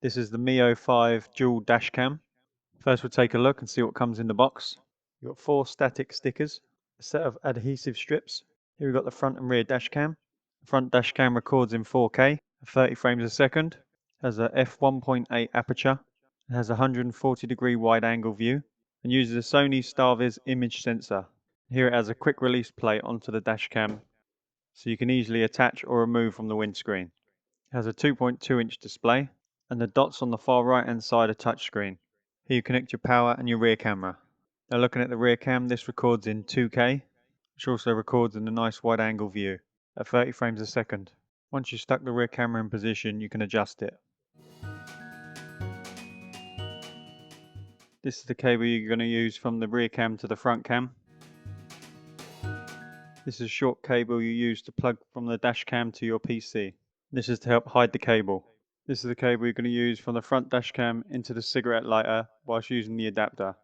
This is the Miofive dual dash cam. First we'll take a look and see what comes in the box. You've got 4 static stickers, a set of adhesive strips. Here we've got the front and rear dash cam. The front dash cam records in 4K at 30 frames a second, has a f1.8 aperture, it has a 140-degree wide angle view, and uses a Sony Starvis image sensor. Here it has a quick release plate onto the dash cam, so you can easily attach or remove from the windscreen. It has a 2.2-inch display, and the dots on the far right hand side are touchscreen. Here you connect your power and your rear camera. Now looking at the rear cam, this records in 2K, which also records in a nice wide angle view at 30 frames a second. Once you've stuck the rear camera in position, you can adjust it. This is the cable you're going to use from the rear cam to the front cam. This is a short cable you use to plug from the dash cam to your PC. This is to help hide the cable. This is the cable you're going to use from the front dash cam into the cigarette lighter whilst using the adapter.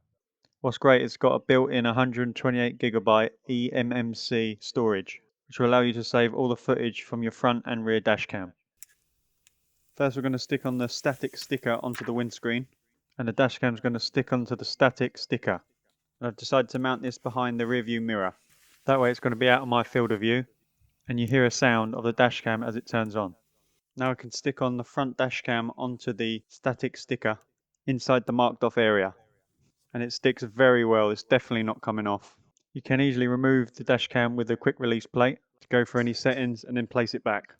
What's great, it's got a built-in 128GB eMMC storage, which will allow you to save all the footage from your front and rear dash cam. First we're going to stick on the static sticker onto the windscreen, and the dash cam is going to stick onto the static sticker. And I've decided to mount this behind the rear view mirror. That way it's going to be out of my field of view, and you hear a sound of the dash cam as it turns on. Now I can stick on the front dash cam onto the static sticker inside the marked off area. And it sticks very well, it's definitely not coming off. You can easily remove the dash cam with a quick release plate to go for any settings and then place it back.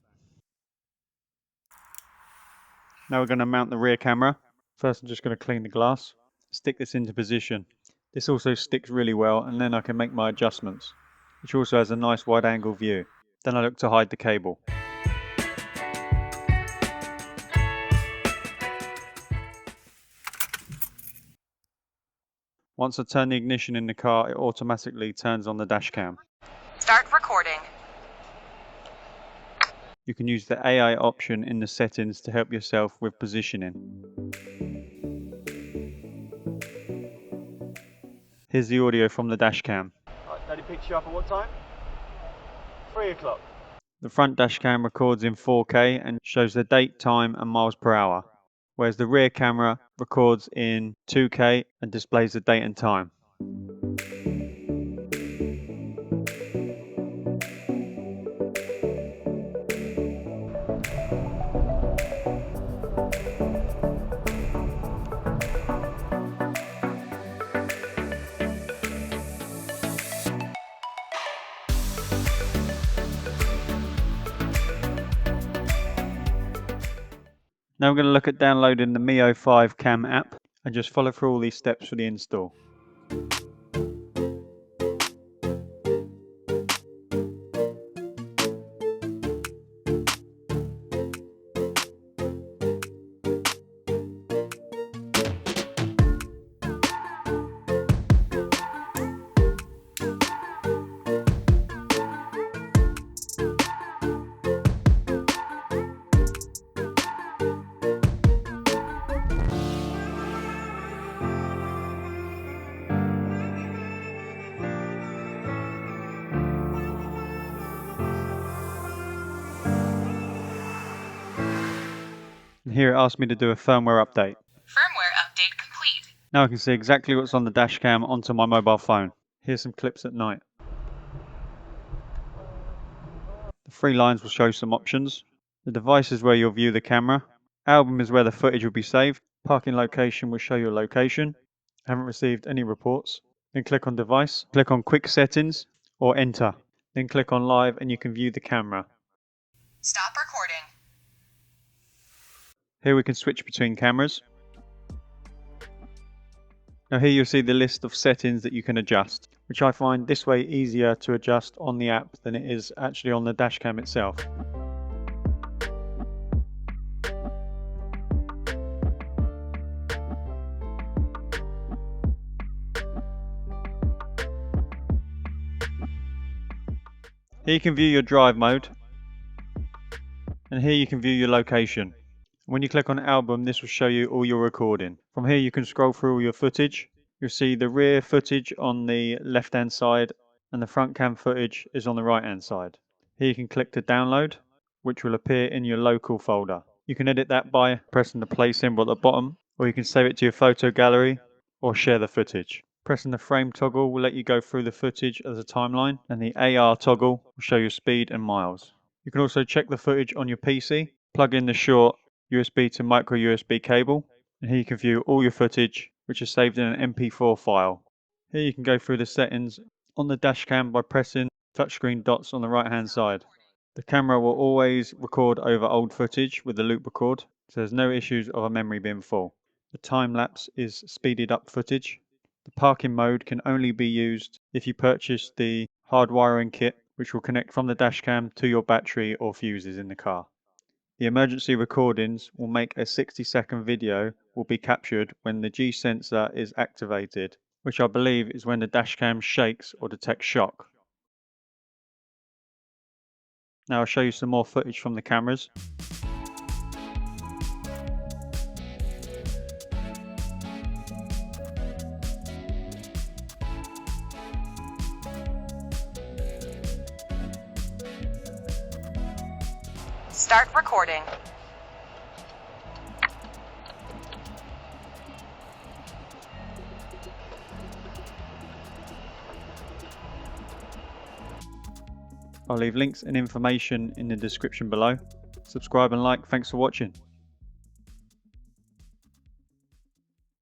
Now we're going to mount the rear camera. First I'm just going to clean the glass, stick this into position. This also sticks really well, and then I can make my adjustments, which also has a nice wide angle view. Then I look to hide the cable. Once I turn the ignition in the car, it automatically turns on the dash cam. Start recording. You can use the AI option in the settings to help yourself with positioning. Here's the audio from the dash cam. Right, Daddy picks you up at what time? 3 o'clock. The front dash cam records in 4K and shows the date, time and miles per hour, whereas the rear camera records in 2K and displays the date and time. Now we're going to look at downloading the Miofive Cam app and just follow through all these steps for the install. And here it asks me to do a firmware update. Firmware update complete. Now I can see exactly what's on the dash cam onto my mobile phone. Here's some clips at night. The 3 lines will show some options. The device is where you'll view the camera. Album is where the footage will be saved. Parking location will show your location. I haven't received any reports. Then click on device, click on quick settings or enter. Then click on live and you can view the camera. Stop recording. Here we can switch between cameras. Now here you'll see the list of settings that you can adjust, which I find this way easier to adjust on the app than it is actually on the dash cam itself. Here you can view your drive mode, and here you can view your location. When you click on album, this will show you all your recording. From here you can scroll through all your footage. You'll see the rear footage on the left hand side and the front cam footage is on the right hand side. Here you can click to download, which will appear in your local folder. You can edit that by pressing the play symbol at the bottom, or you can save it to your photo gallery or share the footage. Pressing the frame toggle will let you go through the footage as a timeline, and the AR toggle will show you speed and miles. You can also check the footage on your PC, plug in the short USB to micro USB cable, and here you can view all your footage, which is saved in an MP4 file. Here you can go through the settings on the dashcam by pressing touchscreen dots on the right hand side. The camera will always record over old footage with the loop record, so there's no issues of a memory being full. The time lapse is speeded up footage. The parking mode can only be used if you purchase the hardwiring kit, which will connect from the dashcam to your battery or fuses in the car. The emergency recordings will make a 60-second video will be captured when the G sensor is activated, which I believe is when the dashcam shakes or detects shock. Now I'll show you some more footage from the cameras. Start recording. I'll leave links and information in the description below. Subscribe and like. Thanks for watching.